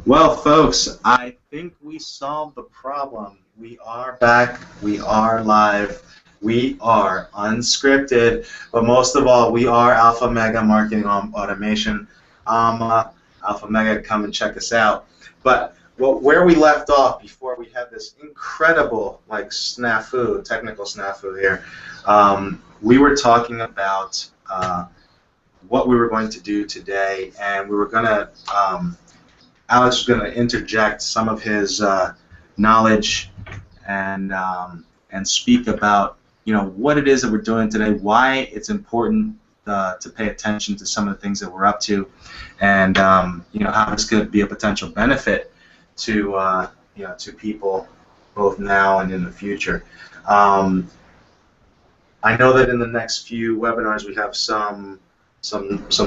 Well, folks, I think we solved the problem. We are back. We are live. We are unscripted. But most of all, we are Alpha Mega Marketing Automation. Alpha Mega, come and check us out. But where we left off before we had this incredible technical snafu here, we were talking about what we were going to do today, and we were going to Alex was going to interject some of his knowledge and speak about what it is that we're doing today, why it's important to pay attention to some of the things that we're up to, and how this could be a potential benefit to to people both now and in the future. I know that in the next few webinars we have some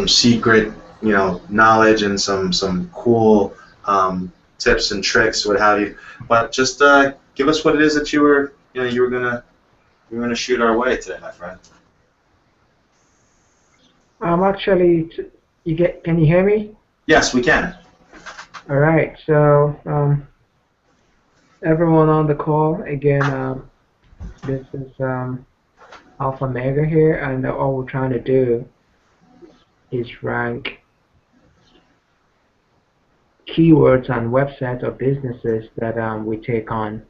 secret knowledge and some cool tips and tricks, what have you. But just give us what it is that you were gonna shoot our way today, my friend. Actually, can you hear me? Yes, we can. All right. So everyone on the call again. This is Alpha Mega here, and all we're trying to do is rank keywords on websites or businesses that we take on.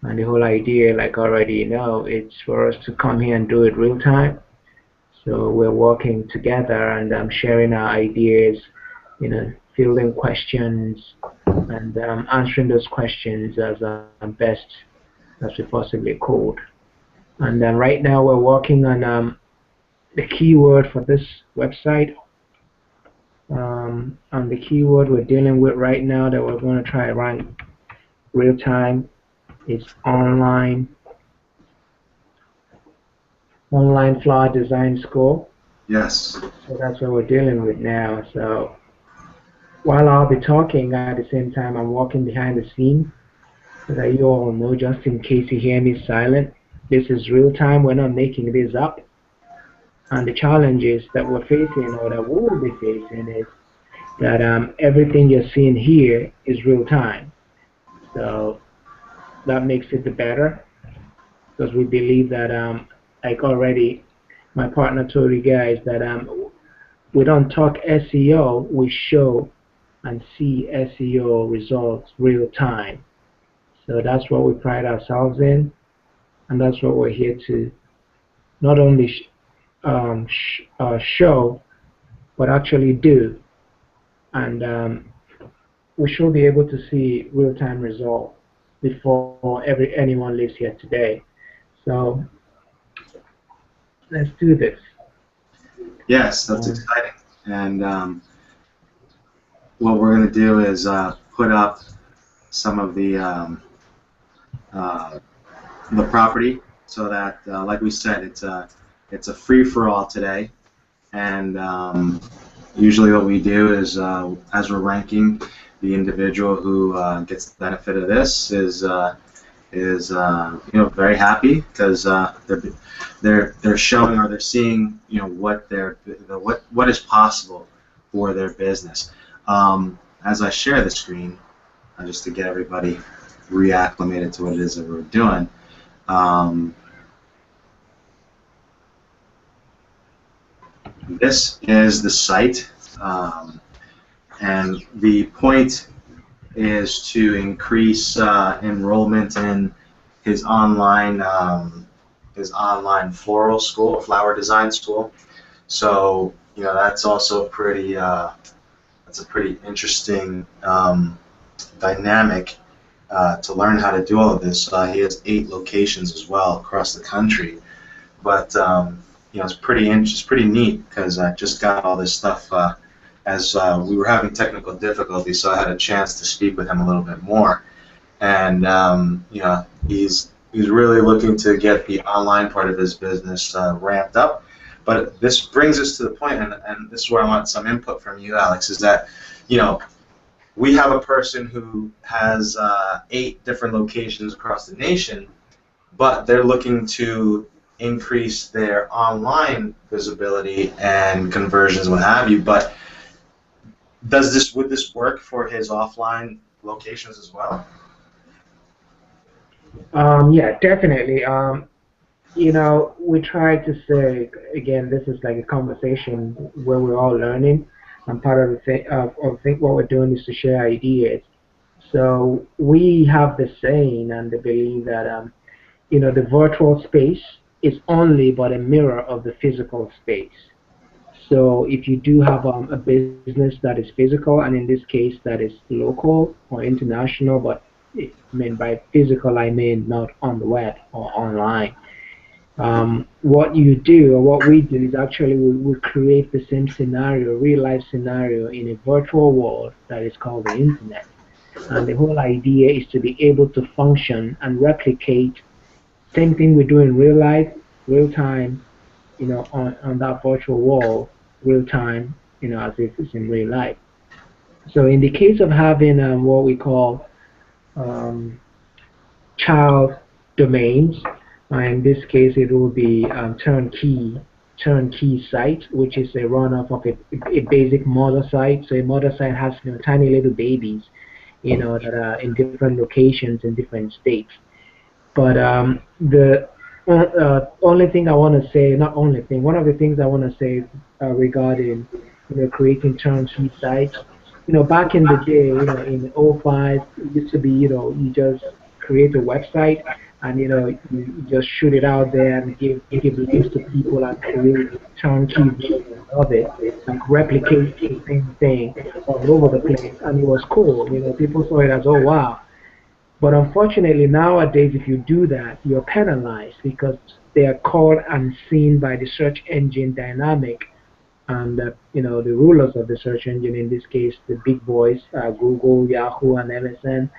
And the whole idea, like already it's for us to come here and do it real time. So we're working together and sharing our ideas, fielding questions and answering those questions as best as we possibly could. And right now we're working on the keyword for this website. And the keyword we're dealing with right now that we're going to try to rank real time is online flower design school. Yes. So that's what we're dealing with now. So while I'll be talking, at the same time I'm walking behind the scenes so that you all know, just in case you hear me silent, this is real time. We're not making this up. And the challenges that we're facing, or that we will be facing, is that everything you're seeing here is real time. So that makes it the better, because we believe that, like already my partner told you guys, that we don't talk SEO, we show and see SEO results real time. So that's what we pride ourselves in, and that's what we're here to not only show, but actually do. And we should be able to see real-time results before anyone leaves here today. So let's do this. Yes, that's exciting. And what we're going to do is put up some of the property, so that, like we said, it's a free-for-all today. And usually what we do is, as we're ranking, the individual who gets the benefit of this is very happy, because they're showing, or they're seeing what is possible for their business. As I share the screen, just to get everybody reacclimated to what it is that we're doing. This is the site, and the point is to increase enrollment in his online flower design school. So that's also pretty that's a pretty interesting dynamic to learn how to do all of this. He has 8 locations as well across the country, but it's pretty neat, because I just got all this stuff as we were having technical difficulties, so I had a chance to speak with him a little bit more. And he's really looking to get the online part of his business ramped up. But this brings us to the point, and this is where I want some input from you, Alex, is that we have a person who has 8 different locations across the nation, but they're looking to increase their online visibility and conversions, what have you. But would this work for his offline locations as well? Yeah, definitely. We try to say again, this is like a conversation where we're all learning, and part of the thing of think what we're doing is to share ideas. So we have the saying and the belief that the virtual space is only but a mirror of the physical space. So if you do have a business that is physical, and in this case that is local or international, but I mean by physical I mean not on the web or online. What you do or what we do is actually we create the same scenario, real life scenario in a virtual world that is called the internet. And the whole idea is to be able to function and replicate same thing we do in real life, real time, on that virtual wall, real time, as if it's in real life. So in the case of having what we call um, child domains, in this case it will be turnkey site, which is a runoff of a basic mother site. So a mother site has tiny little babies, that are in different locations in different states. But the only thing I want to say, not only thing, one of the things I want to say regarding, creating turnkey sites, back in the day, in '05, it used to be, you just create a website and, you just shoot it out there and give links to people and create turnkey versions of it, like replicate the same thing all over the place. And it was cool. People saw it as, oh, wow. But unfortunately, nowadays, if you do that, you're penalized because they are caught and seen by the search engine dynamic and the rulers of the search engine, in this case, the big boys, Google, Yahoo, and MSN,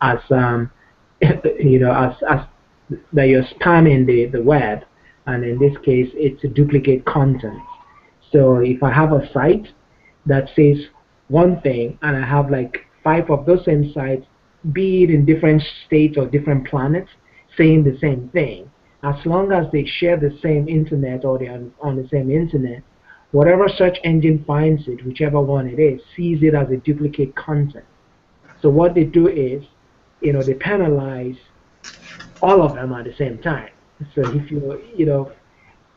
as as that you're spamming the web, and in this case, it's a duplicate content. So if I have a site that says one thing and I have like five of those same sites, be it in different states or different planets, saying the same thing, as long as they share the same internet or they're on the same internet, whatever search engine finds it, whichever one it is, sees it as a duplicate content. So what they do is, they penalize all of them at the same time. So if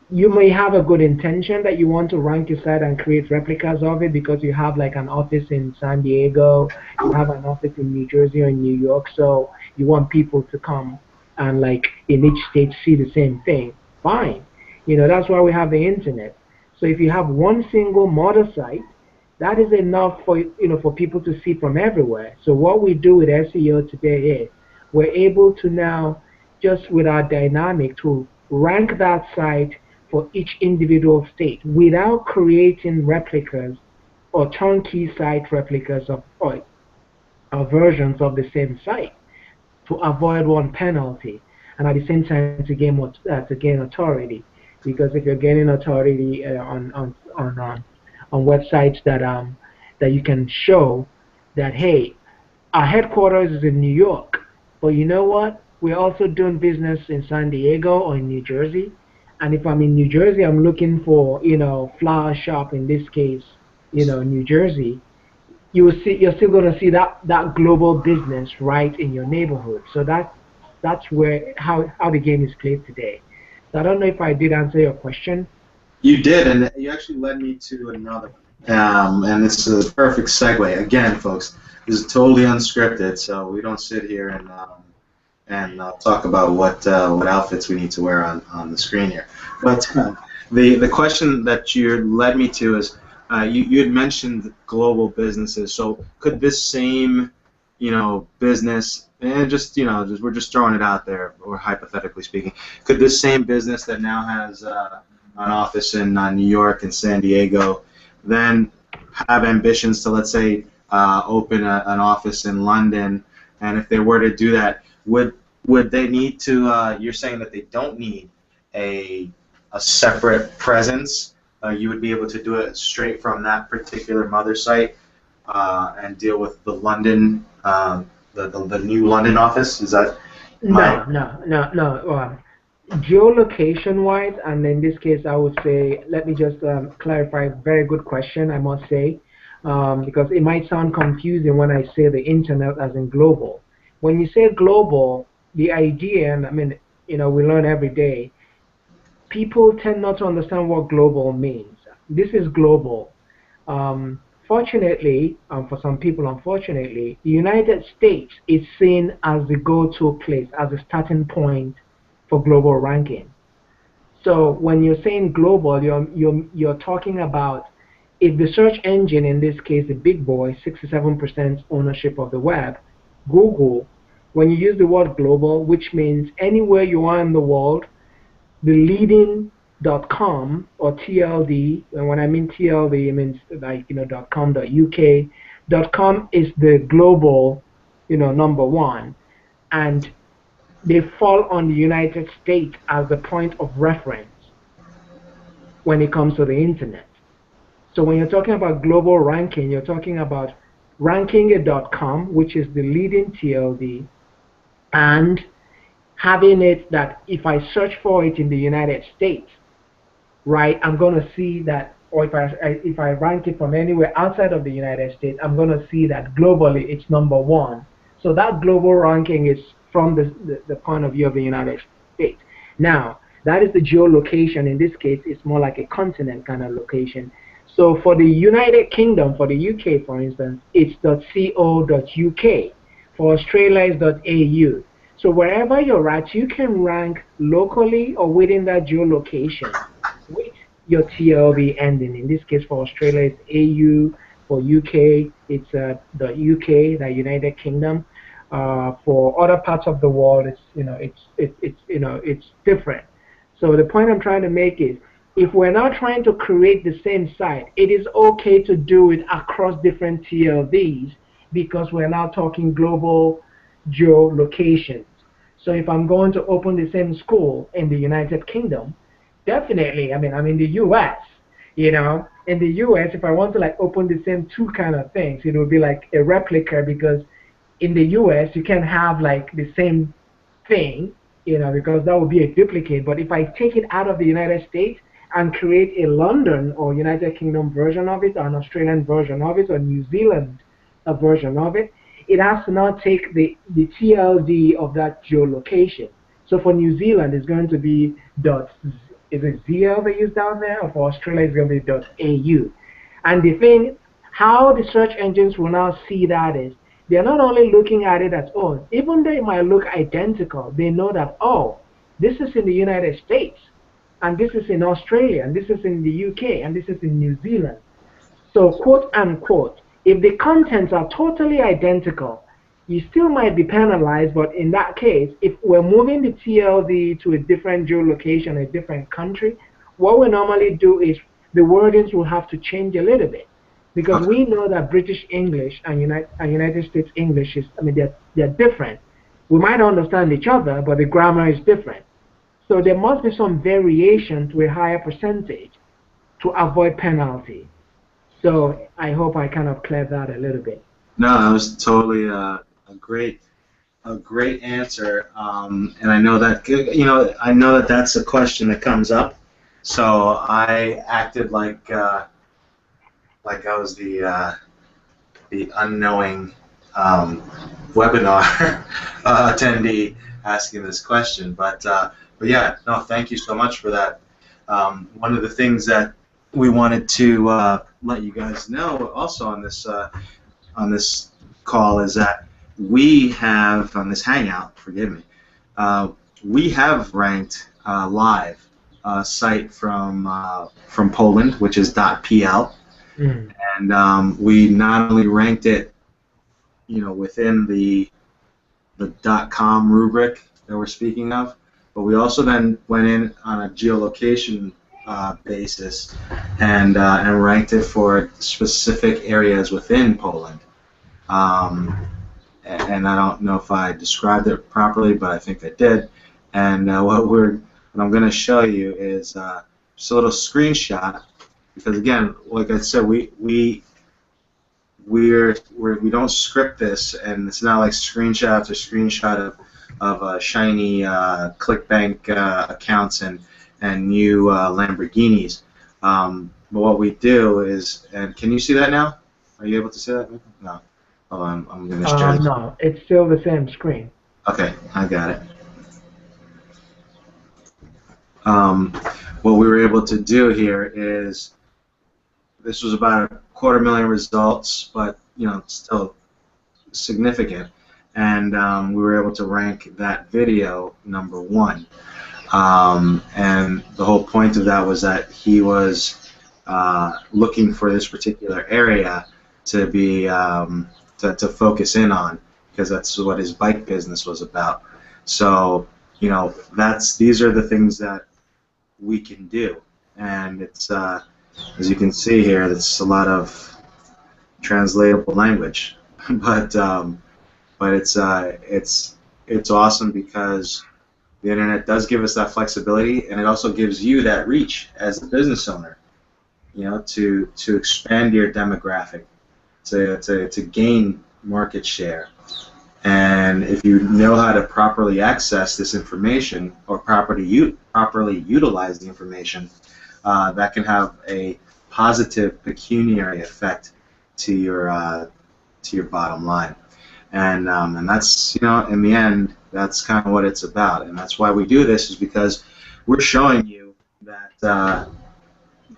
you may have a good intention that you want to rank your site and create replicas of it because you have like an office in San Diego, you have an office in New Jersey or in New York, so you want people to come and like in each state see the same thing. Fine. That's why we have the internet. So if you have one single mother site, that is enough for people to see from everywhere. So what we do with SEO today is we're able to now just with our dynamic to rank that site for each individual state without creating replicas or turnkey site replicas of or versions of the same site to avoid one penalty and at the same time to gain authority, because if you're gaining authority on websites that you can show that, hey, our headquarters is in New York, but you know what? We're also doing business in San Diego or in New Jersey. And if I'm in New Jersey, I'm looking for, flower shop in this case, New Jersey. You're still going to see that global business right in your neighborhood. So that's where how the game is played today. So I don't know if I did answer your question. You did, and you actually led me to another one. And this is a perfect segue. Again, folks, this is totally unscripted, so we don't sit here and talk about what outfits we need to wear on the screen here. But the question that you led me to is you had mentioned global businesses. So could this same business, and just we're just throwing it out there, or hypothetically speaking, could this same business that now has an office in New York and San Diego then have ambitions to, let's say, open an office in London? And if they were to do that, would they need to? You're saying that they don't need a separate presence. You would be able to do it straight from that particular mother site and deal with the London, the new London office. Is that my? No. Geolocation wise, and in this case, I would say, let me just clarify. Very good question, I must say. because it might sound confusing when I say the internet as in global. When you say global, the idea, and I mean, we learn every day, people tend not to understand what global means. This is global. Fortunately, for some people, unfortunately, the United States is seen as the go-to place, as a starting point for global ranking. So when you're saying global, you're talking about if the search engine, in this case, the big boy, 67% ownership of the web, Google, when you use the word global, which means anywhere you are in the world, the leading .com or TLD, and when I mean TLD, it means like .com, .uk. .com is the global, number one, and they fall on the United States as the point of reference when it comes to the internet. So when you're talking about global ranking, you're talking about ranking a .com, which is the leading TLD, and having it that if I search for it in the United States, right, I'm going to see that, or if I rank it from anywhere outside of the United States, I'm going to see that globally it's number one. So that global ranking is from the point of view of the United States. Now, that is the geolocation. In this case, it's more like a continent kind of location. So for the United Kingdom, for the UK, for instance, it's .co.uk. For Australia, it's .au. So wherever you're at, you can rank locally or within that geolocation with your TLB ending. In this case, for Australia, it's AU. For UK, it's the UK, the United Kingdom. For other parts of the world, it's different. So the point I'm trying to make is, if we're not trying to create the same site, it is okay to do it across different TLDs because we're now talking global geolocations. So if I'm going to open the same school in the United Kingdom, definitely, I mean, I'm in the US, in the US, if I want to like open the same two kind of things, it will be like a replica because in the US, you can have like the same thing, because that would be a duplicate. But if I take it out of the United States and create a London or United Kingdom version of it, or an Australian version of it, or New Zealand version of it, it has to now take the TLD of that geolocation. So for New Zealand, it's going to be is it ZL they use down there, or for Australia, it's going to be .au. And the thing, how the search engines will now see that is, they're not only looking at it as, oh, even though it might look identical, they know that, oh, this is in the United States, and this is in Australia, and this is in the UK, and this is in New Zealand. So, quote unquote, if the contents are totally identical, you still might be penalized, but in that case, if we're moving the TLD to a different geolocation, a different country, what we normally do is the wordings will have to change a little bit. Because we know that British English and United States English is, I mean, they're different. We might understand each other, but the grammar is different. So there must be some variation to a higher percentage to avoid penalty. So I hope I kind of cleared that a little bit. No, that was totally a great answer. And I know that that's a question that comes up. So I acted like I was the unknowing webinar attendee asking this question. But yeah, no, thank you so much for that. One of the things that we wanted to let you guys know also on this call is that we have, on this Hangout, forgive me, we have ranked live a site from Poland, which is .pl, and we not only ranked it, within the .com rubric that we're speaking of, but we also then went in on a geolocation basis and ranked it for specific areas within Poland. And I don't know if I described it properly, but I think I did. And what I'm going to show you is just a little screenshot, because again, like I said, we don't script this, and it's not like screenshot after screenshot of shiny ClickBank accounts and new Lamborghinis. But what we do is, and can you see that now? Are you able to see that? No. Hold on, I'm going to share this. No, it's still the same screen. Okay, I got it. What we were able to do here is, this was about 250,000 results, but still significant, and we were able to rank that video #1. And the whole point of that was that he was looking for this particular area to be to focus in on, because that's what his bike business was about. So these are the things that we can do, and it's as you can see here, that's a lot of translatable language, but it's awesome because the internet does give us that flexibility, and it also gives you that reach as the business owner, to expand your demographic, to gain market share. And if you know how to properly access this information, or properly utilize the information, that can have a positive pecuniary effect to your bottom line. And that's, in the end, that's kind of what it's about. And that's why we do this, is because we're showing you that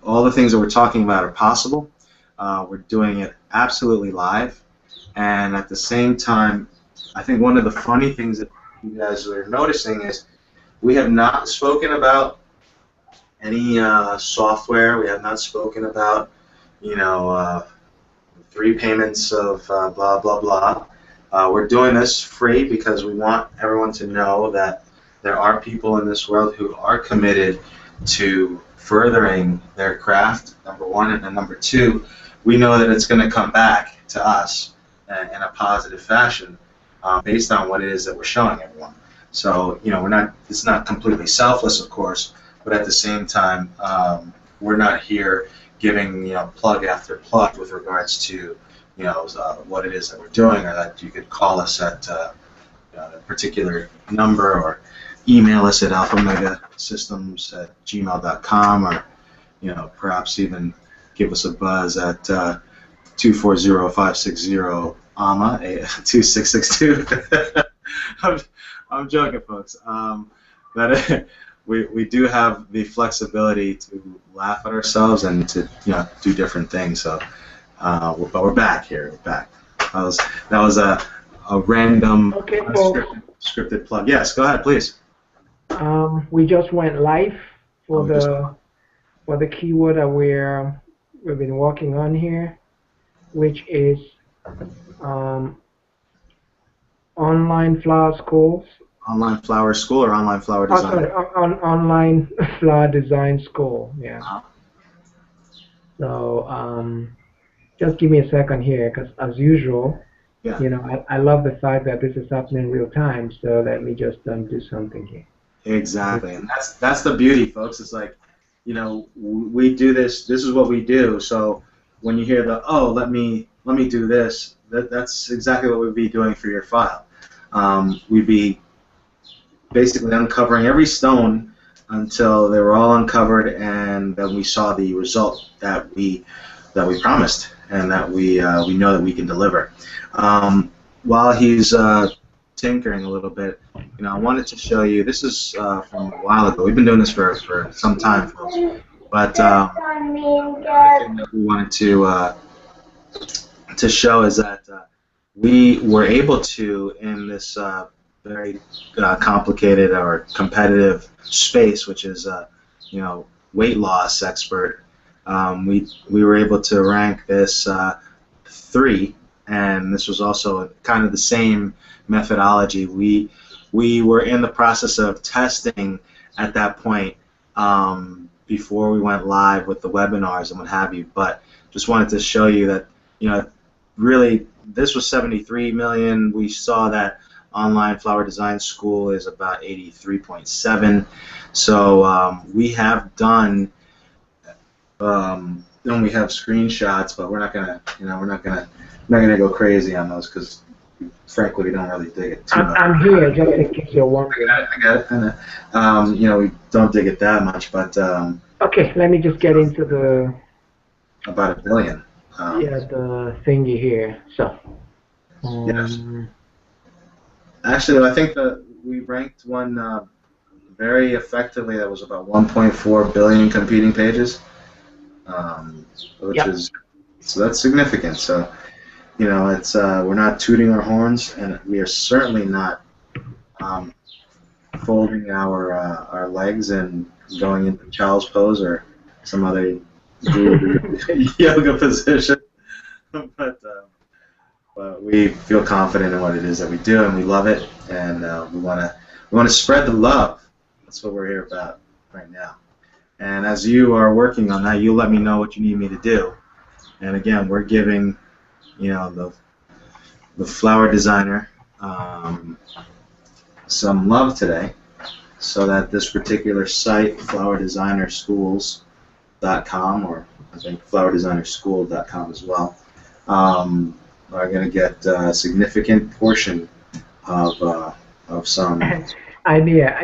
all the things that we're talking about are possible. We're doing it absolutely live. And at the same time, I think one of the funny things that you guys are noticing is we have not spoken about any software. We have not spoken about, 3 payments of blah, blah, blah. We're doing this free because we want everyone to know that there are people in this world who are committed to furthering their craft, #1, and then #2, we know that it's going to come back to us in a positive fashion, based on what it is that we're showing everyone. So it's not completely selfless, of course, but at the same time, we're not here giving plug after plug with regards to what it is that we're doing, or that you could call us at a particular number, or email us at alphamegasystems@gmail.com, or perhaps even give us a buzz at 240-560-AMA 2662. I'm joking, folks. But we do have the flexibility to laugh at ourselves and to do different things. So, but we're back here. We're back. That was a random scripted plug. Yes, go ahead, please. We just went live for the keyword that we've been working on here, which is online flower schools. Online flower school or online flower design? Sorry, online flower design school. Yeah. So just give me a second here, because as usual, I love the fact that this is happening in real time. So let me just do something here. Exactly, and that's the beauty, folks. It's like, we do this. This is what we do. So when you hear let me do this, that's exactly what we'd be doing for your file. We'd be basically uncovering every stone until they were all uncovered, and then we saw the result that we promised, and that we know that we can deliver. While he's tinkering a little bit, I wanted to show you. This is from a while ago. We've been doing this for some time, folks. But the thing that we wanted to show is that we were able to, in this very complicated or competitive space, which is weight loss expert, we were able to rank this 3, and this was also kind of the same methodology. We were in the process of testing at that point, before we went live with the webinars and what have you, but just wanted to show you that really this was 73 million. We saw that online flower design school is about 83.7. So we have done, and we have screenshots, but we're not gonna go crazy on those, because frankly we don't really dig it too much. I'm here just in case you're wondering. I got it. We don't dig it that much, but okay, let me just get into the about 1 billion. Yeah, the thingy here. So, Yes. um, Actually, I think that we ranked one very effectively. That was about 1.4 billion competing pages, which yep. is so that's significant. So it's we're not tooting our horns, and we are certainly not um, folding our legs and going into child's pose or some other yoga position. but but we feel confident in what it is that we do, and we love it, and we want to spread the love. That's what we're here about right now. And as you are working on that, you let me know what you need me to do. And again, we're giving the flower designer some love today, so that this particular site, flowerdesignerschools.com, or I think flowerdesignerschool.com as well, are going to get a significant portion of some. Idea.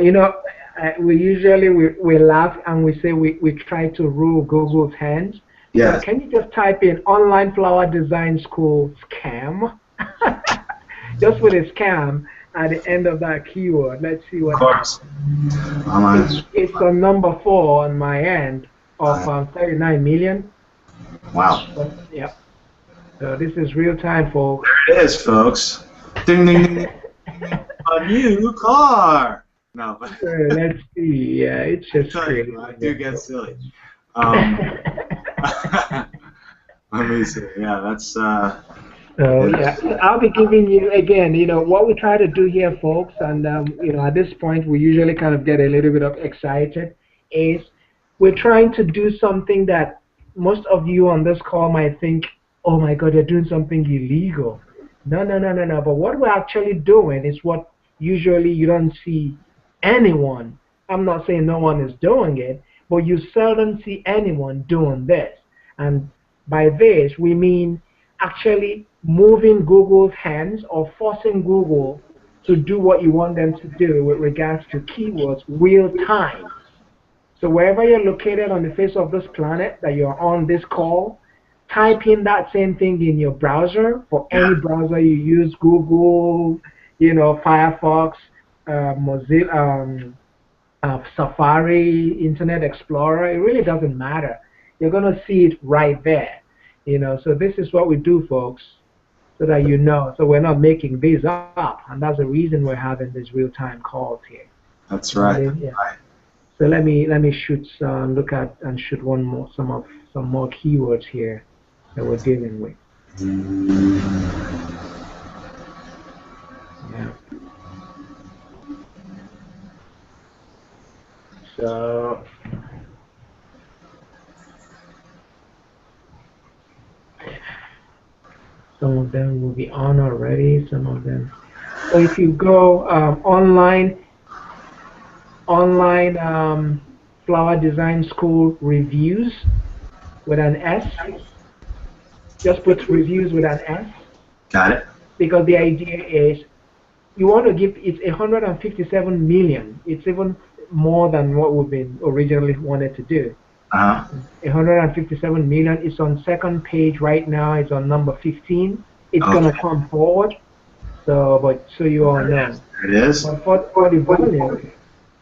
We usually we laugh and we say we try to rule Google's hands. So Yes, can you just type in online flower design school scam? Just with a scam at the end of that keyword. Let's see of what course. happens. Online. It's on number 4 on my end of 39 million. Wow. But yeah, so this is real time, folks. There it is, folks. Ding, ding, ding. A new car. No, but So let's see. Yeah, it's I just tell crazy. you, I do get silly. Um, let me see. Yeah, that's. So yeah, I'll be giving you again. What we try to do here, folks, and at this point we usually kind of get a little bit of excited. Is we're trying to do something that most of you on this call might think, oh my God, you're doing something illegal. No, no, no, no, no. But what we're actually doing is what usually you don't see anyone. I'm not saying no one is doing it, but you seldom see anyone doing this. And by this we mean actually moving Google's hands or forcing Google to do what you want them to do with regards to keywords real time. So wherever you're located on the face of this planet that you're on this call, type in that same thing in your browser for Yeah. any browser you use, Google, Firefox, Mozilla, Safari, Internet Explorer. It really doesn't matter. You're going to see it right there. So this is what we do, folks, so that you know. So we're not making these up, and that's the reason we're having these real-time calls here. That's right. Yeah. So let me shoot look at and shoot some more keywords here that we're dealing with. Yeah. So some of them will be on already. Some of them. So if you go online flower design school reviews with an S. Just put reviews with an S. Got it. Because the idea is you want to give it's 157 million. It's even more than what we've been originally wanted to do. 157 million. It's on second page right now. It's on number 15. It's gonna come forward. So you all know. It is. But for the volume,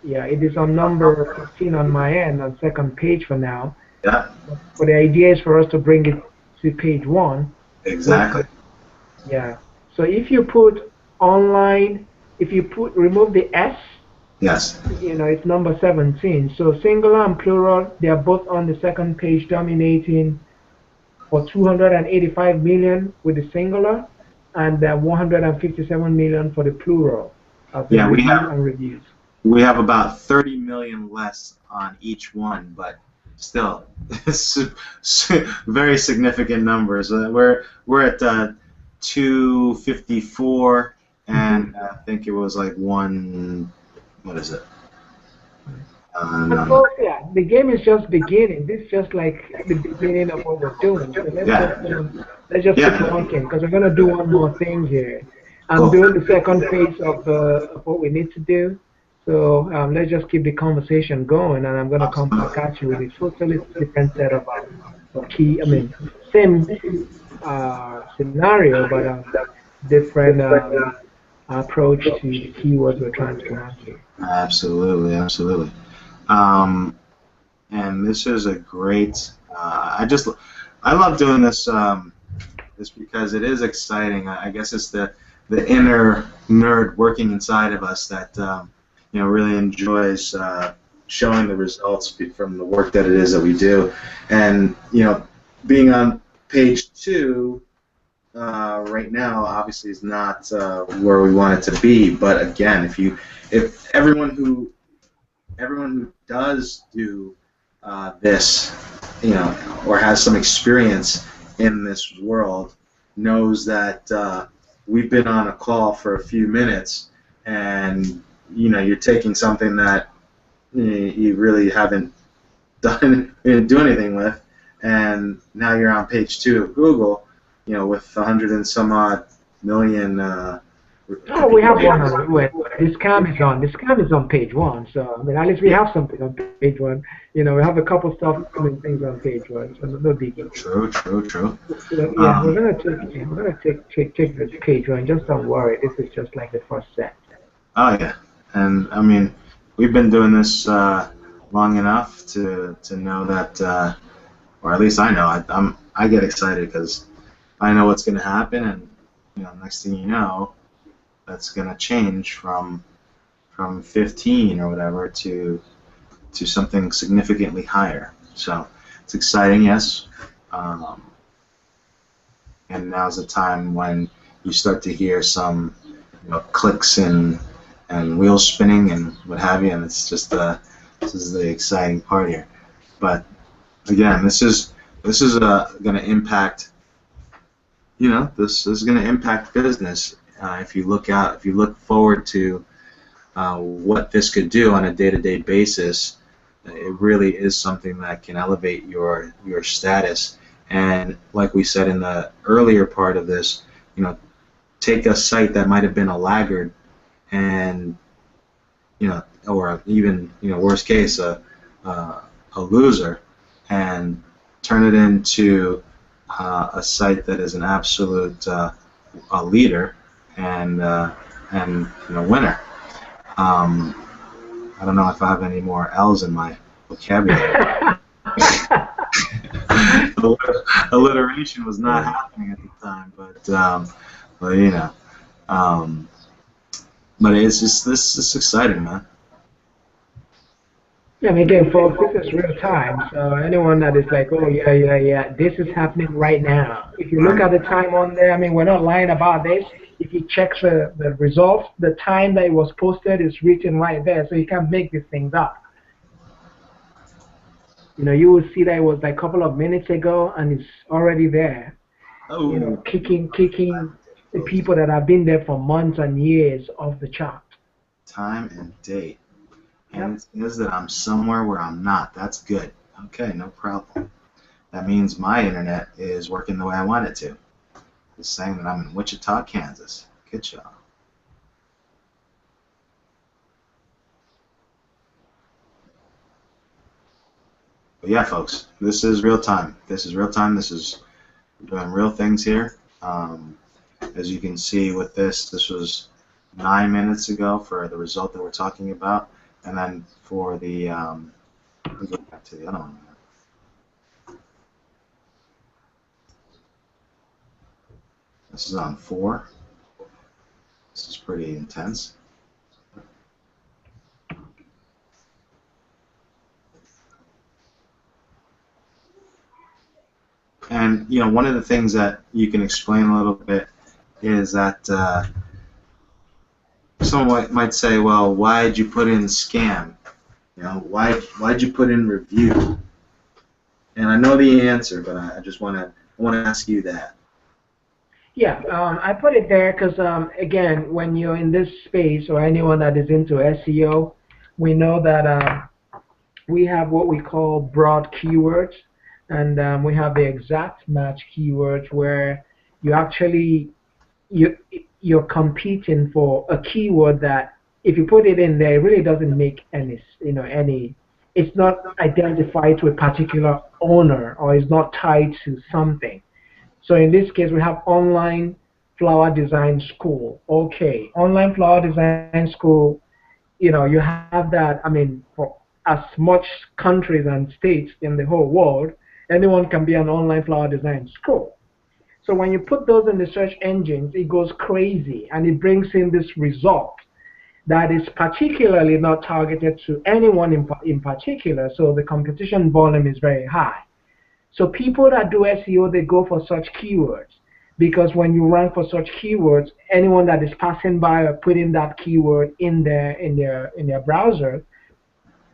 yeah, it is on number 15 on my end on second page for now. Yeah. But the idea is for us to bring it to page 1. Exactly. Yeah. So if you put online, remove the S. Yes. It's number 17. So singular and plural, they are both on the second page, dominating for 285 million with the singular, and 157 million for the plural of the reviews. We have about 30 million less on each one, but still, it's very significant numbers. We're at 254, and I think it was like one. What is it? No. Yeah, the game is just beginning. This is just like the beginning of what we're doing. So let's just keep talking, because we're gonna do one more thing here. I'm doing the second phase of what we need to do. So let's just keep the conversation going, and I'm gonna come back at you with a totally different set of or key. I mean, same scenario, but different approach to the keywords we're trying to rank here. Absolutely, absolutely. Um, and this is a great. I love doing this. Just because it is exciting. I guess it's the inner nerd working inside of us that really enjoys showing the results from the work that it is that we do, and being on page 2 right now obviously is not where we want it to be. But again, if everyone who does do this, or has some experience in this world, knows that we've been on a call for a few minutes, and you're taking something that you really haven't didn't do anything with, and now you're on page 2 of Google, with 100 and some odd million. Oh, we have one on wait, this cam is on. This cam is on page 1, so I mean at least we have something on page 1. We have a couple stuff, I mean, things on page 1, so no biggie. True. Yeah, we're gonna take this page 1. Just don't worry. This is just like the first set. Oh yeah, and I mean, we've been doing this long enough to know that, or at least I know. I get excited because I know what's going to happen, and next thing you know, that's going to change from 15 or whatever to something significantly higher. So it's exciting, yes. And now's the time when you start to hear some clicks and wheels spinning and what have you, and it's just this is the exciting part here. But again, this is going to impact. This is going to impact business. If you look forward to what this could do on a day-to-day basis, it really is something that can elevate your status. And like we said in the earlier part of this, take a site that might have been a laggard, and or even worst case a loser, and turn it into a site that is an absolute a leader and winner. I don't know if I have any more L's in my vocabulary. Alliteration was not happening at the time, but but it's just this is exciting, man. Yeah, I mean, again, folks, this is real time. So anyone that is like, oh yeah, this is happening right now. If you look Right. at the time on there, I mean, we're not lying about this. If you check the results, the time that it was posted is written right there, so you can't make these things up. You will see that it was like a couple of minutes ago, and it's already there. Oh, Kicking the people that have been there for months and years off the chart. time and date. Yep. And it says that I'm somewhere where I'm not. That's good. Okay, no problem. That means my internet is working the way I want it to. It's saying that I'm in Wichita, Kansas. Good job. But yeah, folks, this is real time. This is real time. This is doing real things here. As you can see with this was 9 minutes ago for the result that we're talking about. And then for the, let me go back to the other one. This is on 4. This is pretty intense. And one of the things that you can explain a little bit is that someone might say, well, why did you put in scam? Why'd you put in review? And I know the answer, but I just want to ask you that. Yeah, I put it there because, again, when you're in this space or anyone that is into SEO, we know that we have what we call broad keywords, and we have the exact match keywords where you actually you're competing for a keyword that if you put it in there, it really doesn't make any it's not identified to a particular owner or is not tied to something. So in this case, we have online flower design school. Okay, online flower design school, you have that, I mean, for as much countries and states in the whole world, anyone can be an online flower design school. So when you put those in the search engines, it goes crazy and it brings in this result that is particularly not targeted to anyone in particular. So the competition volume is very high. So people that do SEO, they go for such keywords because when you rank for such keywords, anyone that is passing by or putting that keyword in their browser,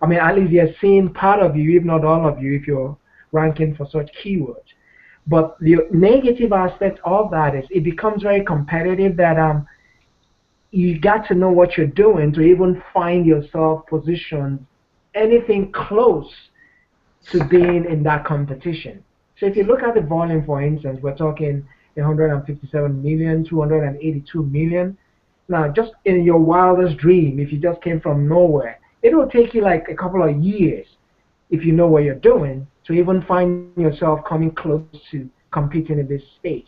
I mean, at least they're seeing part of you, if not all of you, if you're ranking for such keywords. But the negative aspect of that is it becomes very competitive that you got to know what you're doing to even find yourself positioned anything close to being in that competition. So if you look at the volume, for instance, we're talking 157 million, 282 million. Now, just in your wildest dream, if you just came from nowhere, it will take you like a couple of years if you know what you're doing to even find yourself coming close to competing in this space.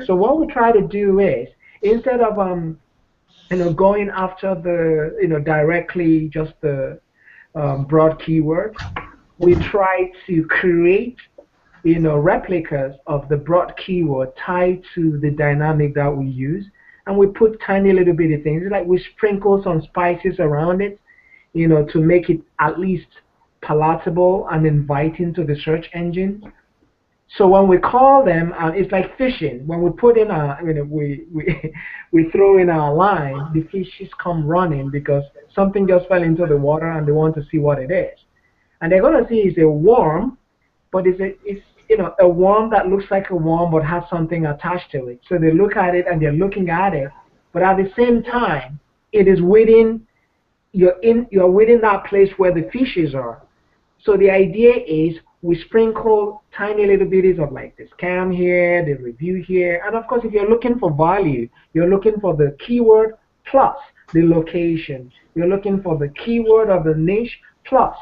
So Right. what we try to do is instead of going after the directly just the broad keywords, we try to create replicas of the broad keyword tied to the dynamic that we use, and we put tiny little bitty things like we sprinkle some spices around it, to make it at least palatable and inviting to the search engine. So when we call them, it's like fishing. When we put in our, we we throw in our line, the fishes come running because something just fell into the water and they want to see what it is. And they're gonna see it's a worm, but it's a worm that looks like a worm but has something attached to it. So they look at it and they're looking at it, but at the same time, it is within you're within that place where the fishes are. So the idea is we sprinkle tiny little bits of like the scam here, the review here, and of course if you're looking for value, you're looking for the keyword plus the location. You're looking for the keyword of the niche plus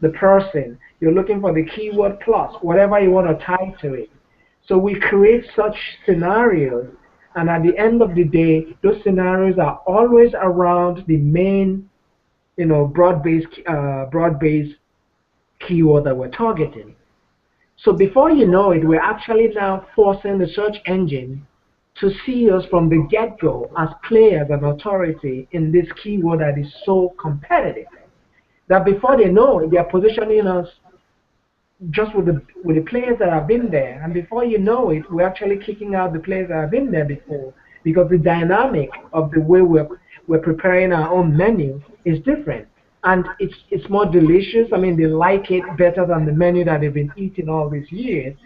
the person. You're looking for the keyword plus whatever you want to tie to it. So we create such scenarios, and at the end of the day, those scenarios are always around the main, broad-based keyword that we're targeting. So before you know it, we're actually now forcing the search engine to see us from the get-go as players and authority in this keyword that is so competitive. That before they know it, they're positioning us just with the players that have been there, and before you know it, we're actually kicking out the players that have been there before because the dynamic of the way we're preparing our own menu is different, and it's more delicious. I mean, they like it better than the menu that they've been eating all these years,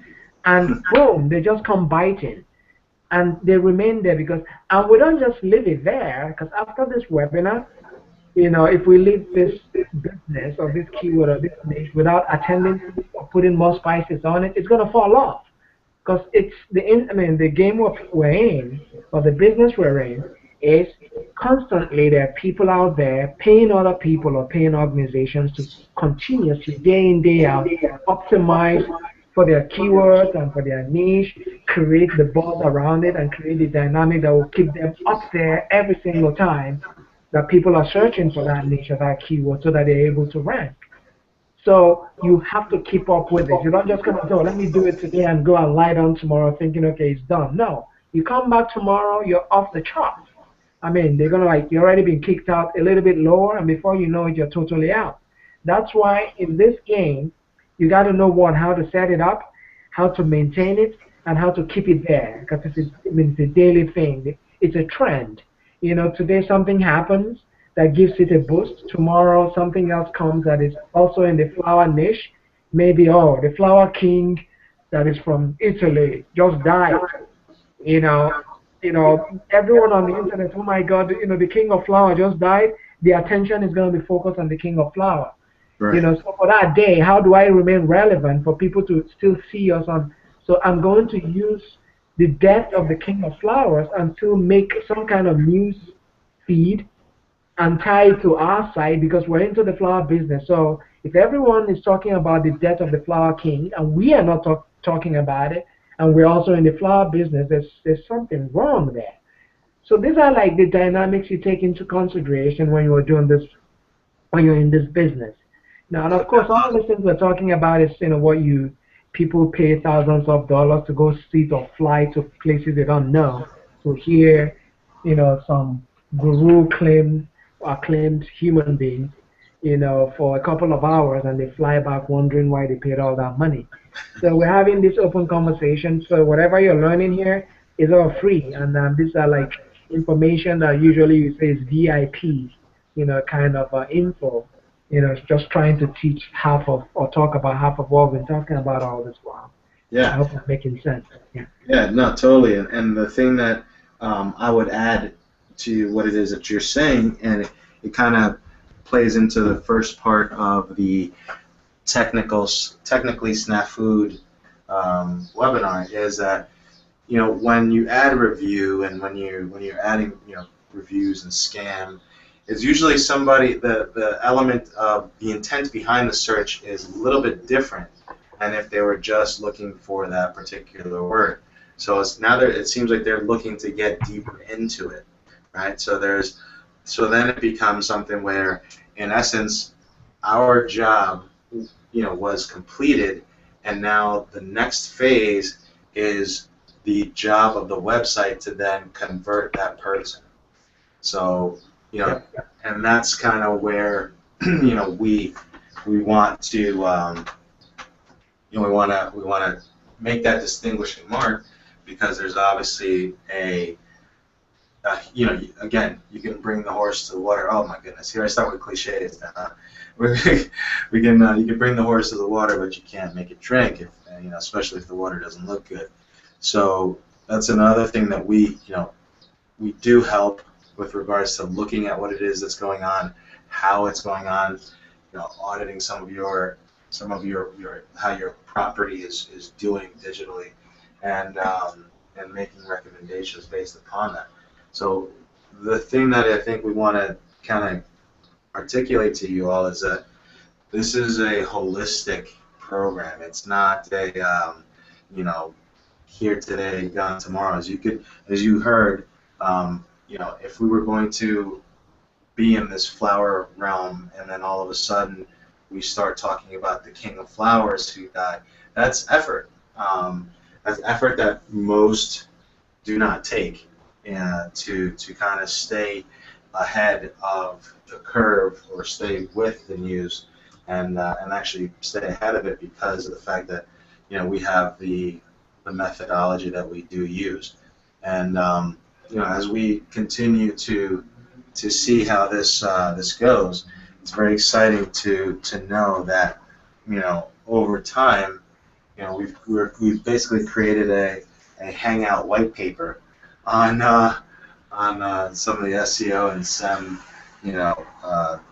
and boom, they just come biting, and they remain there because, and we don't just leave it there because after this webinar, if we leave this business or this keyword or this niche without attending to it or putting more spices on it, it's going to fall off. Because the game we're in, or the business we're in, is constantly there are people out there paying other people or paying organizations to continuously, day in, day out, optimize for their keywords and for their niche, create the buzz around it, and create the dynamic that will keep them up there every single time that people are searching for that niche or that keyword so that they're able to rank. So you have to keep up with it. You're not just going to go, let me do it today and go and lie down tomorrow thinking, okay, it's done. No. You come back tomorrow, you're off the charts. I mean, they're going to you're already been kicked out a little bit lower, and before you know it, you're totally out. That's why in this game, you got to know how to set it up, how to maintain it, and how to keep it there, because it's a daily thing. It's a trend. Today something happens that gives it a boost. Tomorrow something else comes that is also in the flower niche. Maybe, the flower king that is from Italy just died. You know, everyone on the internet, oh my God, the king of flower just died. The attention is going to be focused on the king of flower. Right. So for that day, how do I remain relevant for people to still see us on? So I'm going to use the death of the king of flowers and still make some kind of news feed and tie it to our side because we're into the flower business. So If everyone is talking about the death of the flower king and we are not talking about it, and we're also in the flower business, there's something wrong there. So these are like the dynamics you take into consideration when you're doing this, when you're in this business. Now, and of course, all the things we're talking about is, what you people pay thousands of dollars to go sit or fly to places they don't know to hear, some guru claims human beings, for a couple of hours, and they fly back wondering why they paid all that money. So we're having this open conversation. So whatever you're learning here is all free, and these are like information that usually you say is VIP, kind of info. It's just trying to teach half of or talk about half of what we've been talking about all this while. I Yeah. hope I'm making sense. Yeah. Yeah, no, totally. And the thing that I would add to what it is that you're saying, and it kind of plays into the first part of the technically snafu'd webinar, is that when you add a review and when you're adding reviews and scam, it's usually somebody, the element of the intent behind the search is a little bit different than if they were just looking for that particular word. So it seems like they're looking to get deeper into it, right? So then it becomes something where, in essence, our job, was completed, and now the next phase is the job of the website to then convert that person. So, Yep. and that's kind of where, we want to, we want to make that distinguishing mark, because there's obviously again, you can bring the horse to the water. Oh my goodness, here I start with cliches now. Huh? You can bring the horse to the water, but you can't make it drink, especially if the water doesn't look good. So that's another thing that we do help with regards to looking at what it is that's going on, how it's going on, auditing some of your how your property is doing digitally, and making recommendations based upon that. So the thing that I think we want to kind of articulate to you all is that this is a holistic program. It's not a here today, gone tomorrow. As you heard, if we were going to be in this flower realm, and then all of a sudden we start talking about the king of flowers who died, that's effort. That's effort that most do not take, to kind of stay ahead of the curve, or stay with the news, and actually stay ahead of it, because of the fact that we have the methodology that we do use. And as we continue to see how this goes, it's very exciting to know that over time, we've basically created a hangout white paper on some of the SEO and SEM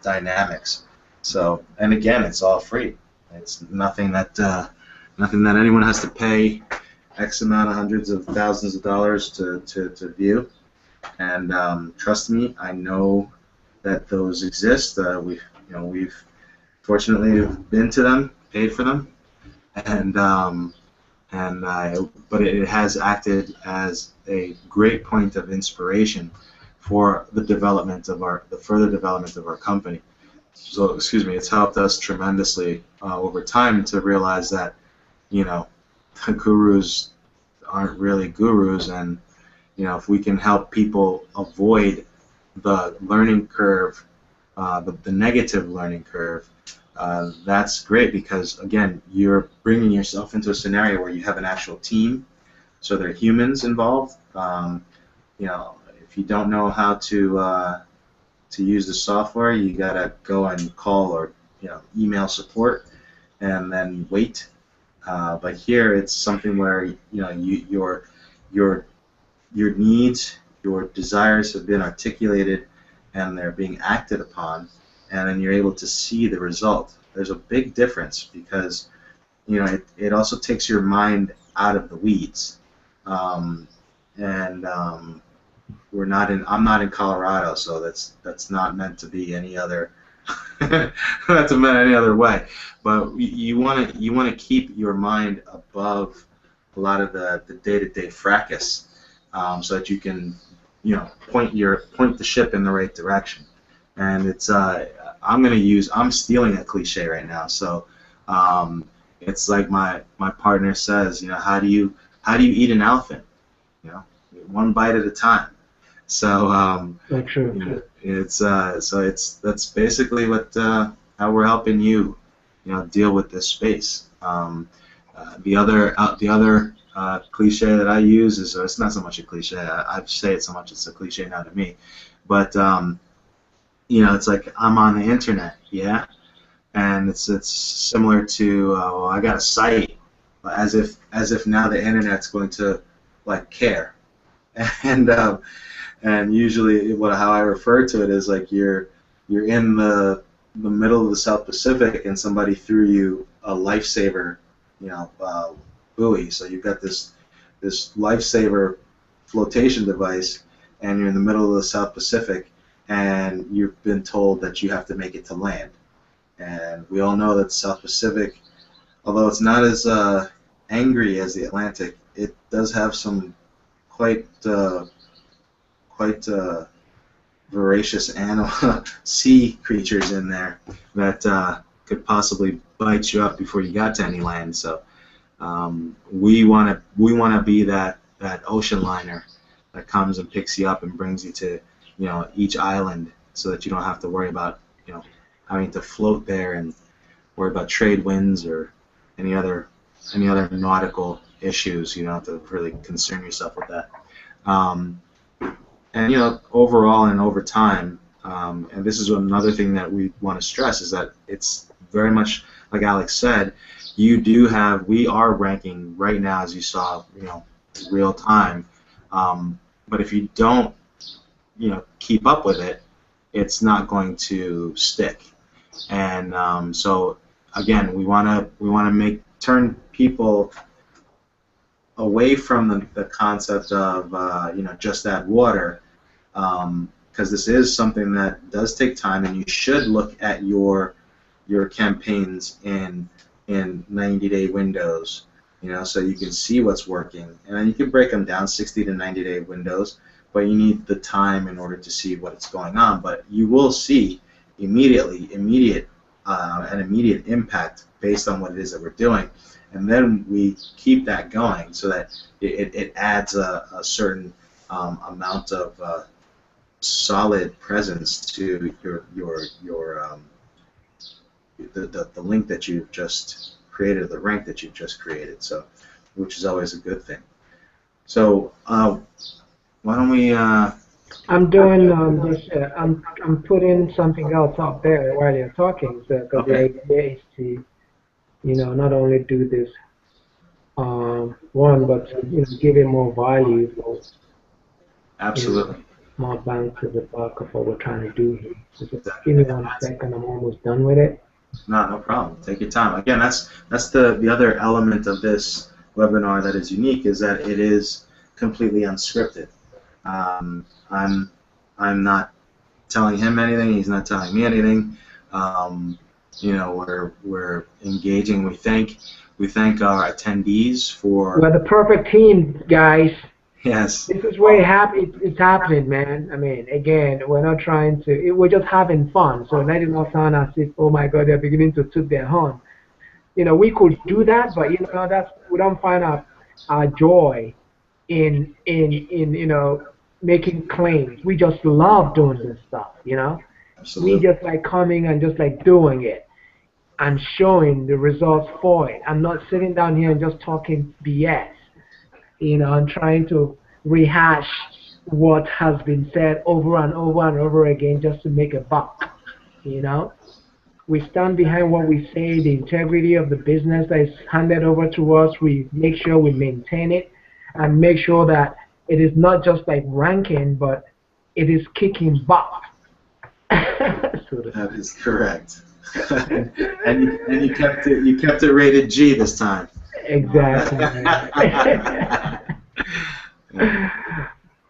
dynamics. So, and again, it's all free. It's nothing that anyone has to pay X amount of hundreds of thousands of dollars to view. And trust me, I know that those exist. We've fortunately been to them, paid for them, and but it has acted as a great point of inspiration for the further development of our company. So, excuse me, it's helped us tremendously over time to realize that the gurus aren't really gurus, and if we can help people avoid the learning curve, the negative learning curve, that's great, because again, you're bringing yourself into a scenario where you have an actual team, so there are humans involved. If you don't know how to use the software, you gotta go and call or email support, and then wait. But here, it's something where your needs, your desires have been articulated, and they're being acted upon, and then you're able to see the result. There's a big difference, because it also takes your mind out of the weeds. And I'm not in Colorado, so that's not meant to be any other Not to mean any other way, but you want to keep your mind above a lot of the day-to-day fracas, so that you can, point the ship in the right direction. And it's I'm stealing a cliche right now, so it's like my partner says, how do you eat an elephant? One bite at a time. So True. that's basically what how we're helping you, deal with this space. The other cliche that I use is, it's not so much a cliche. I say it so much it's a cliche now to me, but it's like I'm on the internet, yeah, and it's similar to well, I got a site, as if now the internet's going to like care, and usually how I refer to it is like you're in the middle of the South Pacific and somebody threw you a lifesaver, buoy. So you've got this lifesaver flotation device, and you're in the middle of the South Pacific, and you've been told that you have to make it to land. And we all know that the South Pacific, although it's not as angry as the Atlantic, it does have some quite voracious animal sea creatures in there that could possibly bite you up before you got to any land. So we want to be that ocean liner that comes and picks you up and brings you to each island, so that you don't have to worry about having to float there and worry about trade winds or any other nautical issues. You don't have to really concern yourself with that. And overall and over time, and this is another thing that we want to stress, is that it's very much like Alex said. We are ranking right now, as you saw, real time. But if you don't, keep up with it, it's not going to stick. And so again, we want to turn people away from the concept of just add water, because this is something that does take time, and you should look at your campaigns in 90-day windows, so you can see what's working, and you can break them down 60 to 90-day windows, but you need the time in order to see what's going on. But you will see immediate impact based on what it is that we're doing. And then we keep that going so that it adds a certain amount of solid presence to the link that you've just created, the rank that you've just created. So, which is always a good thing. So why don't we? I'm doing this. I'm putting something else out there while you're talking, so because the idea is to not only do this one, but give it more value, for, absolutely, more bang to the buck of what we're trying to do here. So just give me 1 second. I'm almost done with it. No problem. Take your time. Again, that's the other element of this webinar that is unique, is that it is completely unscripted. I'm not telling him anything. He's not telling me anything. We're engaging. We thank our attendees for. We're the perfect team, guys. Yes. This is where it's happening, man. I mean, again, we're not trying to. We're just having fun. So let it not sound as if, oh my God, they're beginning to toot their horn. We could do that, but we don't find our joy in making claims. We just love doing this stuff, Absolutely. We just like coming and just like doing it and showing the results for it. I'm not sitting down here and just talking BS, and trying to rehash what has been said over and over and over again just to make a buck, We stand behind what we say, the integrity of the business that is handed over to us. We make sure we maintain it and make sure that it is not just like ranking, but it is kicking butt. That is correct. and you kept it rated G this time. Exactly.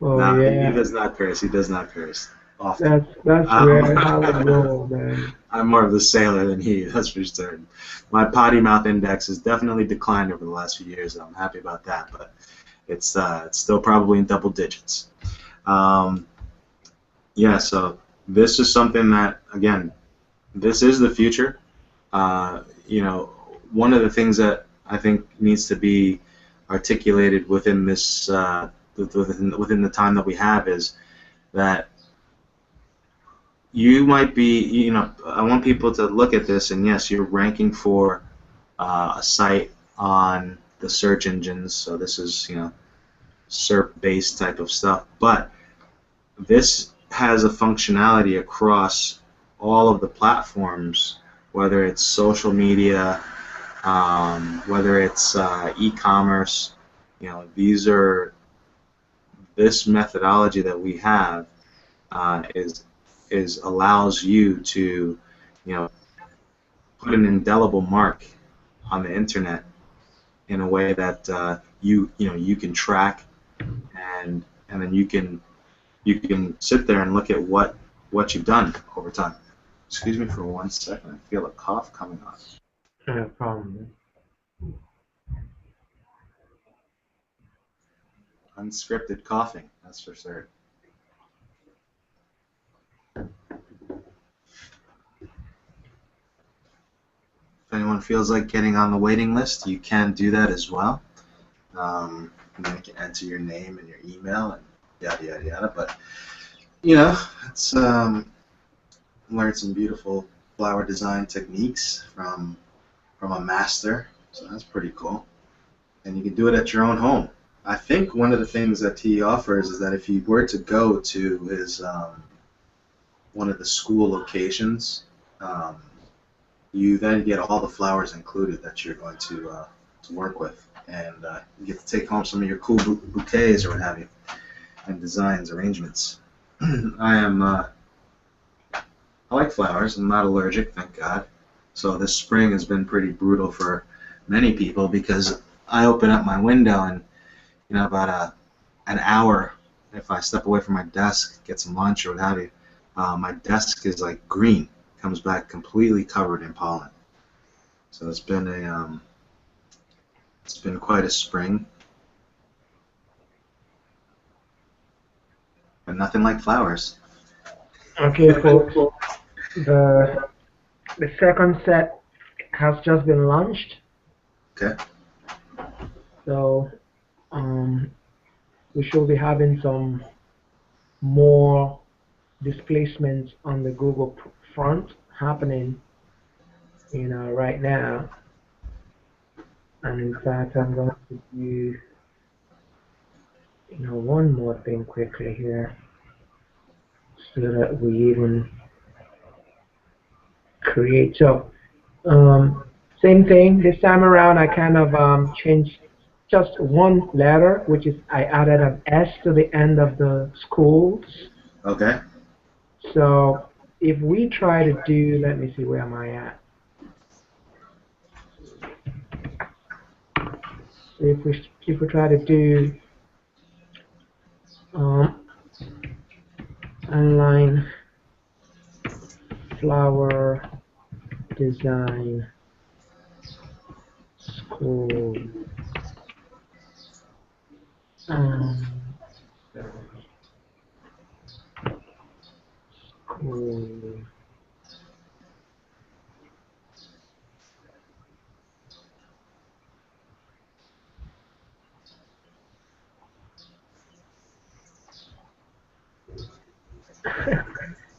No, he does not curse. He does not curse. often. That's where how it roll, man. I'm more of the sailor than he, that's for certain. My potty mouth index has definitely declined over the last few years, and I'm happy about that, but it's still probably in double digits. Um, yeah, so this is something that, again, this is the future. You know, one of the things that I think needs to be articulated within this, within the time that we have is that you might be, you know, I want people to look at this, and yes, you're ranking for a site on the search engines, so this is, you know, SERP-based type of stuff, but this has a functionality across all of the platforms, whether it's social media, whether it's e-commerce. You know, this methodology that we have is allows you to, you know, put an indelible mark on the internet in a way that you know you can track, and then you can sit there and look at what you've done over time. Excuse me for 1 second. I feel a cough coming on. No problem. Unscripted coughing, that's for sure. If anyone feels like getting on the waiting list, you can do that as well. And then you can enter your name and your email and yada yada yada. But you know, it's learned some beautiful flower design techniques from a master, so that's pretty cool. And you can do it at your own home. I think one of the things that he offers is that if you were to go to his one of the school locations, um, you then get all the flowers included that you're going to work with, and you get to take home some of your cool bouquets or what have you, and designs, arrangements. I like flowers. I'm not allergic, thank God. So this spring has been pretty brutal for many people because I open up my window and, you know, about an hour, if I step away from my desk, get some lunch or what have you, my desk is like green, comes back completely covered in pollen. So it's been quite a spring, but nothing like flowers. Okay, folks. The the second set has just been launched, Okay. so we should be having some more displacements on the Google front happening, you know, right now. And in fact, I'm going to do, you know, one more thing quickly here so that we even create. So, same thing. This time around, I kind of changed just one letter, which is I added an S to the end of the schools. Okay. So if we try to do, let me see, where am I at? So if we try to do online flower design school, um, school.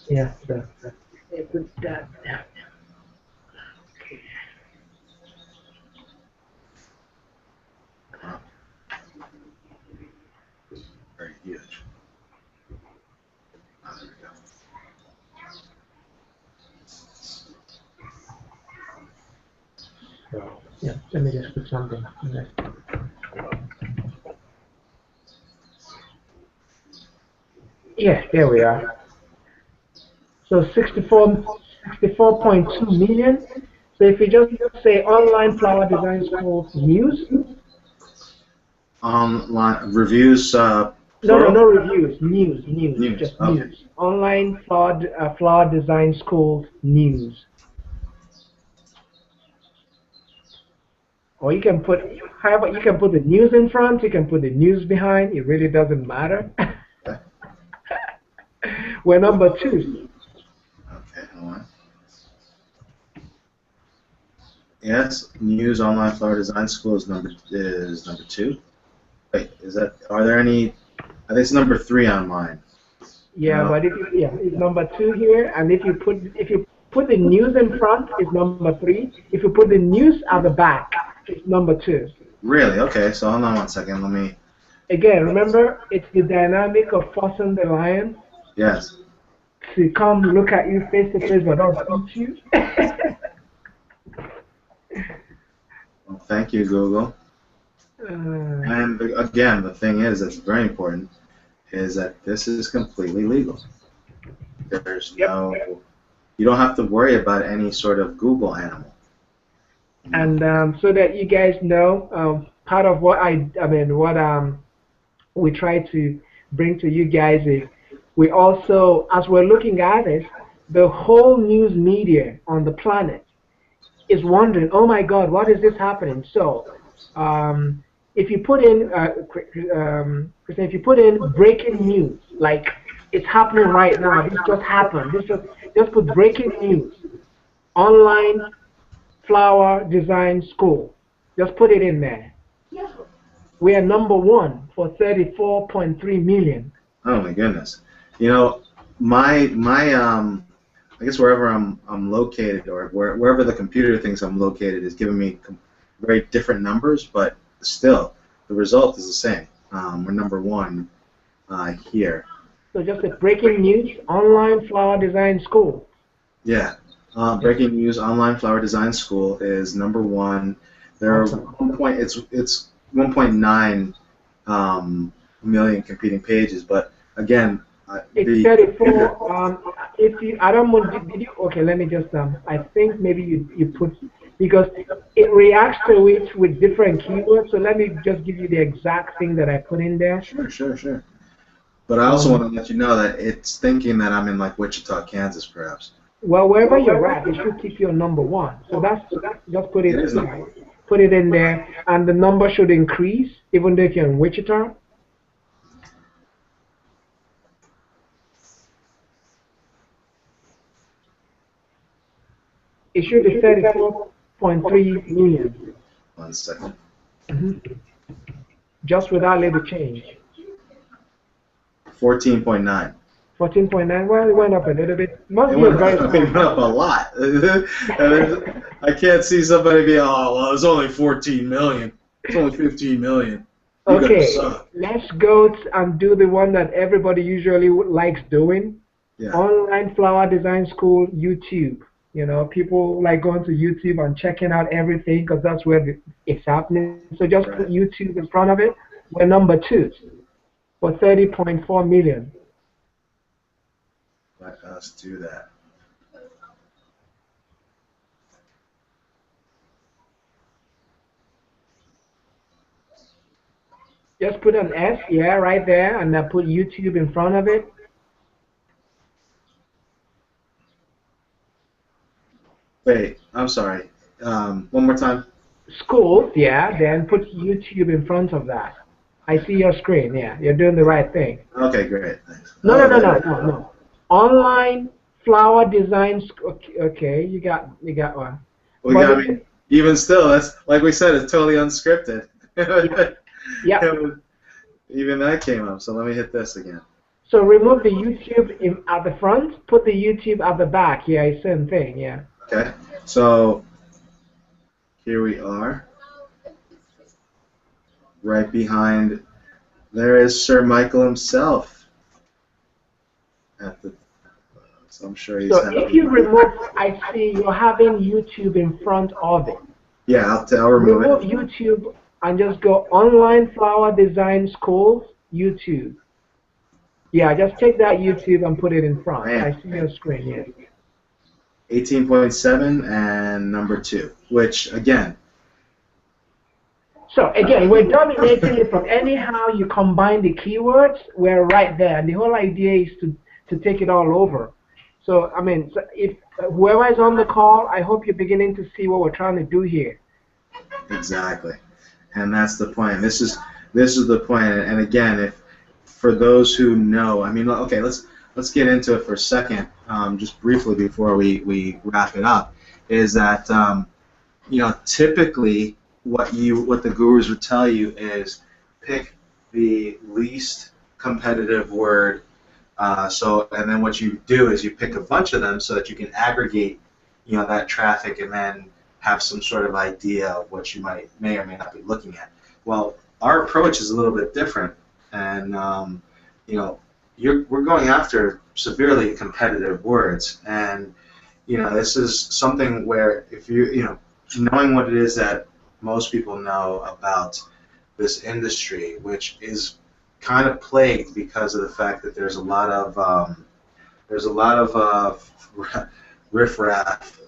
Yeah, so put that down. Okay. Wow, very huge. Oh, there we go. So yeah, let me just put something in there. Yeah, there we are. So 64.2 million. So if you just say online flower design schools news, Online reviews No, no, Plural? no reviews. News, News. just Okay. news. Online flower design schools news. Or you can put, however, you can put the news in front. You can put the news behind. It really doesn't matter. Okay. We're number 2. Okay. Hold on. Yes, News Online Flower Design School is number 2. Wait, is that? Are there any? I think it's number 3 on mine. Yeah, No. but if you, yeah, it's number 2 here, and if you put the news in front, it's number 3. If you put the news at the back, it's number 2. Really? Okay. So hold on one second. Let me. Again, remember, it's the dynamic of forcing the lion Yes. to come look at you face to face but not eat you. Well, thank you, Google. And again, the thing is, that's very important, is that this is completely legal. There's Yep. no. You don't have to worry about any sort of Google animal. And so that you guys know, part of what what we try to bring to you guys is we also, as we're looking at this, the whole news media on the planet is wondering, oh my God, what is this happening? So, if you put in, Christian, if you put in breaking news, like it's happening right now, this just happened, just put breaking news, online flower design school, just put it in there. We are number 1 for 34.3 million. Oh my goodness. You know, my I guess wherever I'm located, or wherever the computer thinks I'm located, is giving me very different numbers, but still the result is the same. We're number 1 here. So just a breaking news, online flower design school. Yeah. Breaking news: Online Flower Design School is number 1. There are Awesome. it's 1.9 million competing pages, but again, It's 34. If you, I don't know, did you? Okay, let me just. I think maybe you put, because it reacts to it with different keywords. So let me just give you the exact thing that I put in there. Sure. But I also want to let you know that it's thinking that I'm in like Wichita, Kansas, perhaps. Well, wherever you're at, it should keep you on number 1. So that's just put It it, is put it in there, and the number should increase even though if you're in Wichita. It should be 34.3 million. 1 second. Just without label change. 14.9. 14.9. Well, it went up a little bit. Must It be a went, very it went up a lot. I can't see somebody being, oh, well, it's only 14 million. It's only 15 million. You guys Okay. suck. Let's go and do the one that everybody usually likes doing. Yeah. Online flower design school YouTube. You know, people like going to YouTube and checking out everything because that's where it's happening. So just put YouTube in front of it. We're number 2 for 30.4 million. Let us do that. Just put an S, yeah, right there, and then put YouTube in front of it. Wait, I'm sorry. One more time. Schools, yeah, then put YouTube in front of that. I see your screen, yeah, you're doing the right thing. Okay, great. Thanks. No. Online flower design, okay, you got one. Well, I mean, even still, that's like we said, it's totally unscripted. Yeah. Even that came up. So let me hit this again. So remove the YouTube at the front, put the YouTube at the back. Yeah, same thing. Yeah. Okay. So here we are. Right behind, there is Sir Michael himself. So I'm sure he's. So if you remove, I see you're having YouTube in front of it. Yeah, I'll remove it. Remove YouTube and just go online flower design schools YouTube. Yeah, just take that YouTube and put it in front. Man. I see your screen. Yeah. 18.7 and number 2, which again. So again, we're dominating it from anyhow you combine the keywords, we're right there. And the whole idea is to take it all over. So, I mean, so if whoever is on the call, I hope you're beginning to see what we're trying to do here. Exactly, and that's the point. This is the point. And again, if for those who know, I mean, okay, let's get into it for a second, just briefly before we wrap it up. Is that typically what the gurus would tell you is pick the least competitive word. And then what you do is you pick a bunch of them so that you can aggregate, that traffic, and then have some sort of idea of what you may or may not be looking at. Well, our approach is a little bit different, and we're going after severely competitive words, and this is something where if knowing what it is that most people know about this industry, which is kind of plagued because of the fact that there's a lot of riffraff,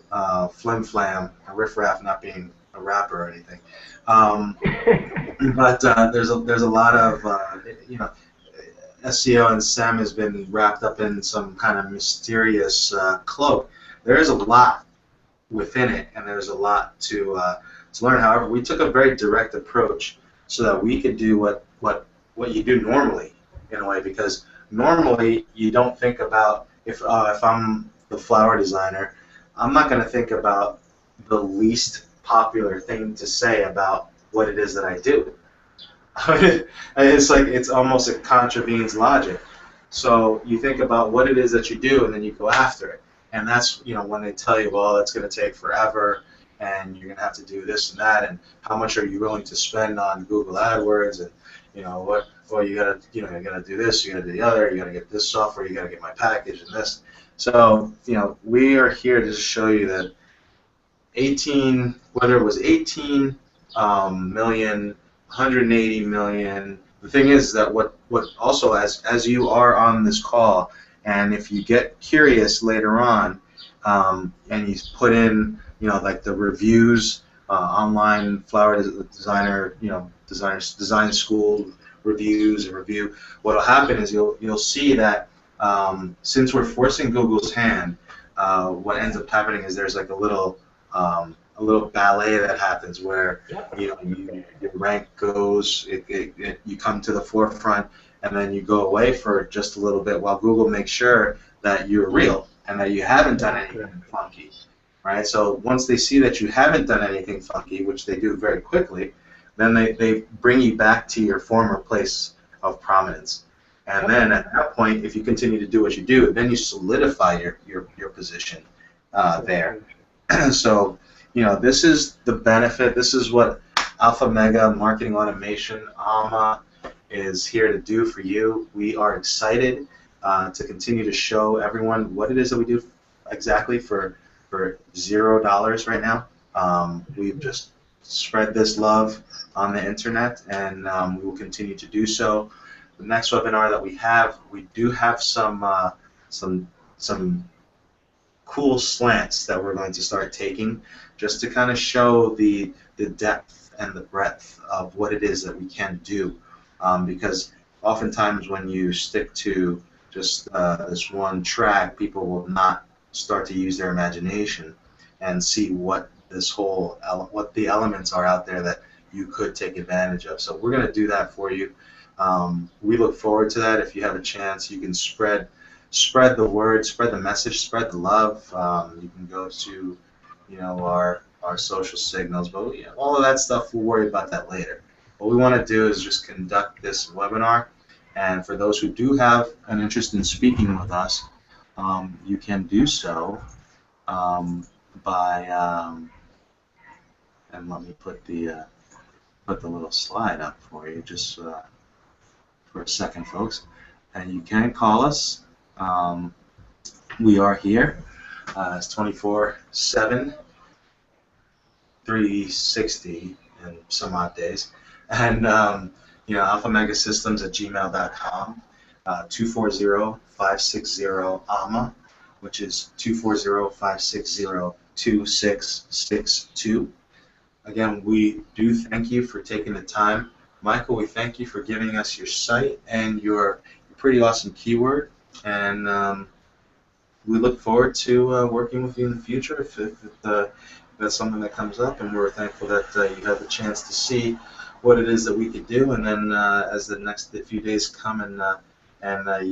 flim-flam, riffraff not being a rapper or anything, but there's a lot of SEO and SEM has been wrapped up in some kind of mysterious cloak. There is a lot within it, and there's a lot to learn. However, we took a very direct approach so that we could do what you do normally, in a way, because normally you don't think about, if I'm the flower designer, I'm not going to think about the least popular thing to say about what it is that I do. It's almost, it contravenes logic. So you think about what it is that you do, and then you go after it. And that's when they tell you, well, it's going to take forever, and you're going to have to do this and that, and how much are you willing to spend on Google AdWords, and well, you gotta do this, you gotta do the other, you gotta get this software, you gotta get my package and this. So we are here to show you that whether it was 18 million, 180 million. The thing is that what also, as you are on this call, and if you get curious later on, and you put in like the reviews, online flower designer, design school reviews and review, what will happen is you'll see that since we're forcing Google's hand, what ends up happening is there's like a little ballet that happens where your rank goes, you come to the forefront, and then you go away for just a little bit while Google makes sure that you're real and that you haven't done anything funky, right? So once they see that you haven't done anything funky, which they do very quickly, then they bring you back to your former place of prominence. And then at that point, if you continue to do what you do, then you solidify your position there. So this is the benefit. This is what Alpha Mega Marketing Automation, AMA, is here to do for you. We are excited to continue to show everyone what it is that we do exactly for $0 right now. We've just spread this love on the internet, and we will continue to do so. The next webinar that we do have some cool slants that we're going to start taking, just to kind of show the depth and the breadth of what it is that we can do, because oftentimes when you stick to just this one track, people will not start to use their imagination and see what what the elements are out there that you could take advantage of. So we're going to do that for you. We look forward to that. If you have a chance, you can spread the word, spread the message, spread the love. You can go to our social signals, but all of that stuff, we'll worry about that later. What we want to do is just conduct this webinar, and for those who do have an interest in speaking with us, you can do so by and let me put the little slide up for you just for a second, folks. And you can call us. We are here. It's 24/7, 360 and some odd days. And alphamegasystems@gmail.com, 240-560-AMA, which is 240-560-2662. again, we do thank you for taking the time. Michael, we thank you for giving us your site and your pretty awesome keyword. And we look forward to working with you in the future if that's something that comes up. And we're thankful that you have the chance to see what it is that we could do. And then as the next few days come and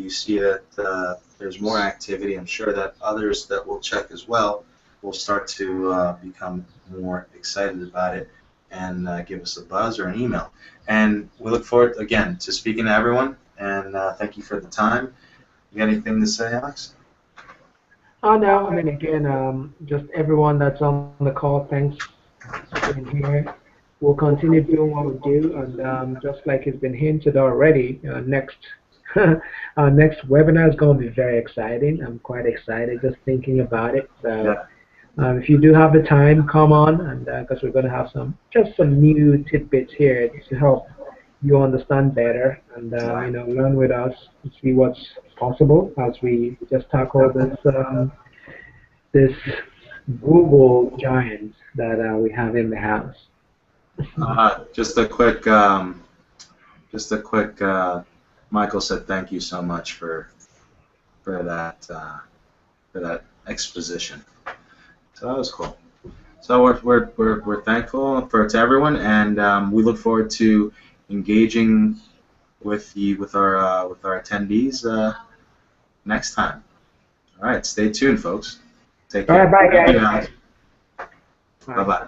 you see that there's more activity, I'm sure that others that will check as well will start to become more excited about it and give us a buzz or an email. And we look forward, again, to speaking to everyone. And thank you for the time. You got anything to say, Alex? Oh no, I mean again, just everyone that's on the call, thanks for being here. We'll continue doing what we do, and just like it's been hinted already, next our next webinar is going to be very exciting. I'm quite excited just thinking about it. So Yeah. if you do have the time, come on, and because we're going to have some new tidbits here to help you understand better, and Yeah. learn with us and see what's possible as we just tackle this Google giant that we have in the house. Just a quick, Michael said thank you so much for that for that exposition. So that was cool. So we're thankful to everyone, and we look forward to engaging with our attendees next time. All right, stay tuned, folks. Take All right, care. bye Thank you, guys. Alex. Bye Bye. bye.